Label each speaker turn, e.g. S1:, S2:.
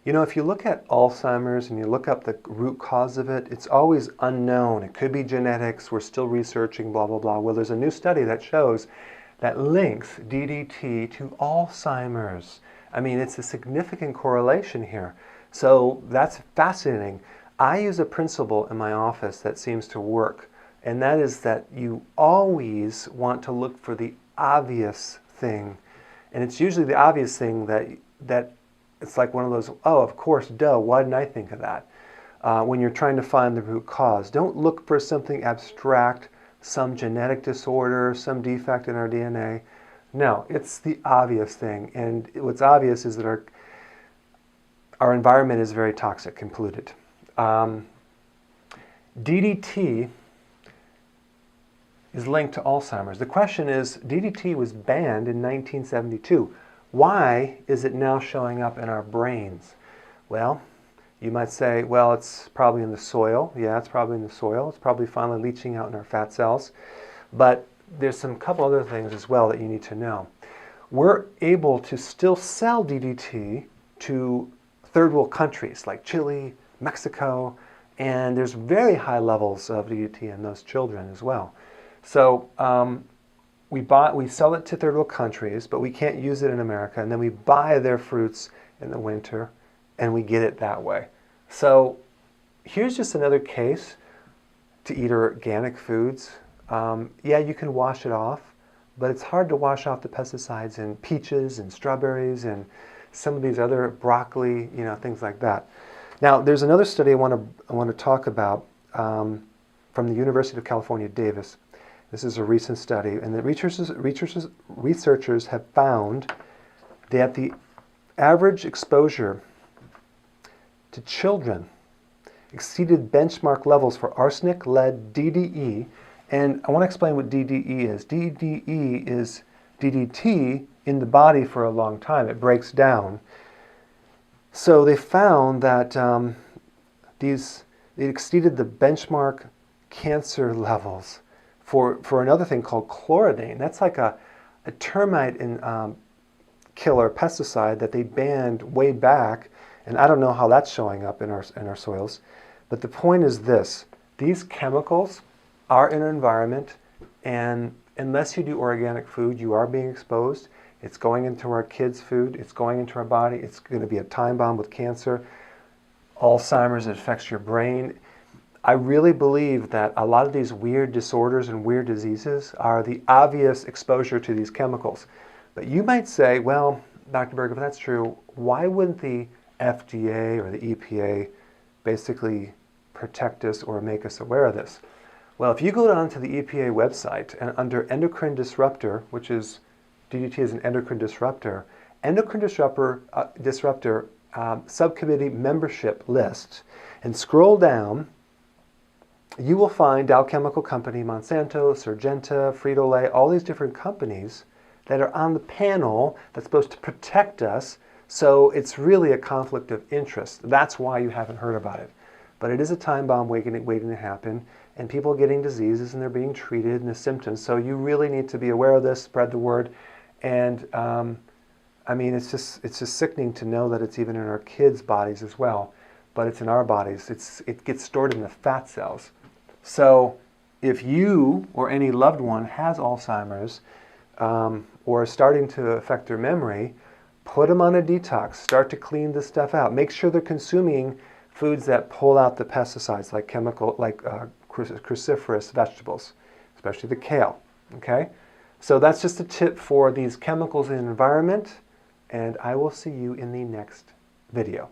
S1: You know, if you look at Alzheimer's and you look up the root cause of it, it's always unknown. It could be genetics. We're still researching, blah, blah, blah. Well, there's a new study that shows that links DDT to Alzheimer's. I mean, it's a significant correlation here. So that's fascinating. I use a principle in my office that seems to work, and that is that you always want to look for the obvious thing. And it's usually the obvious thing that it's like one of those, oh, of course, duh, why didn't I think of that? When you're trying to find the root cause. Don't look for something abstract, some genetic disorder, some defect in our DNA. No, it's the obvious thing. And what's obvious is that our environment is very toxic and polluted. DDT is linked to Alzheimer's. The question is, DDT was banned in 1972. Why is it now showing up in our brains? Well, you might say, well, it's probably in the soil. Yeah, it's probably in the soil. It's probably finally leaching out in our fat cells. But there's some couple other things as well that you need to know. We're able to still sell DDT to third world countries like Chile, Mexico, and there's very high levels of DDT in those children as well. So we sell it to third world countries, but we can't use it in America, and then we buy their fruits in the winter and we get it that way. So here's just another case to eat organic foods. Yeah, you can wash it off, but it's hard to wash off the pesticides in peaches and strawberries and some of these other broccoli, things like that. Now, there's another study I want to talk about from the University of California, Davis. This is a recent study, and the researchers have found that the average exposure to children exceeded benchmark levels for arsenic, lead, DDE, and I want to explain what DDE is. DDE is DDT in the body for a long time. It breaks down. So they found that it exceeded the benchmark cancer levels for another thing called chloridane. That's like a termite killer pesticide that they banned way back, and I don't know how that's showing up in our soils. But the point is this: these chemicals are in our environment, and unless you do organic food, you are being exposed. It's going into our kids' food. It's going into our body. It's going to be a time bomb with cancer, Alzheimer's. It affects your brain. I really believe that a lot of these weird disorders and weird diseases are the obvious exposure to these chemicals. But you might say, well, Dr. Berg, if that's true, why wouldn't the FDA or the EPA basically protect us or make us aware of this? Well, if you go down to the EPA website and under endocrine disruptor, which is DDT is an endocrine disruptor subcommittee membership list, and scroll down, you will find Dow Chemical Company, Monsanto, Syngenta, Frito-Lay, all these different companies that are on the panel that's supposed to protect us. So it's really a conflict of interest. That's why you haven't heard about it. But it is a time bomb waiting to happen, and people are getting diseases and they're being treated and the symptoms. So you really need to be aware of this, spread the word. And I mean, it's just sickening to know that it's even in our kids' bodies as well. But it's in our bodies. It gets stored in the fat cells. So if you or any loved one has Alzheimer's or is starting to affect their memory, put them on a detox. Start to clean this stuff out. Make sure they're consuming foods that pull out the pesticides, like cruciferous vegetables, especially the kale. Okay? So that's just a tip for these chemicals in the environment, and I will see you in the next video.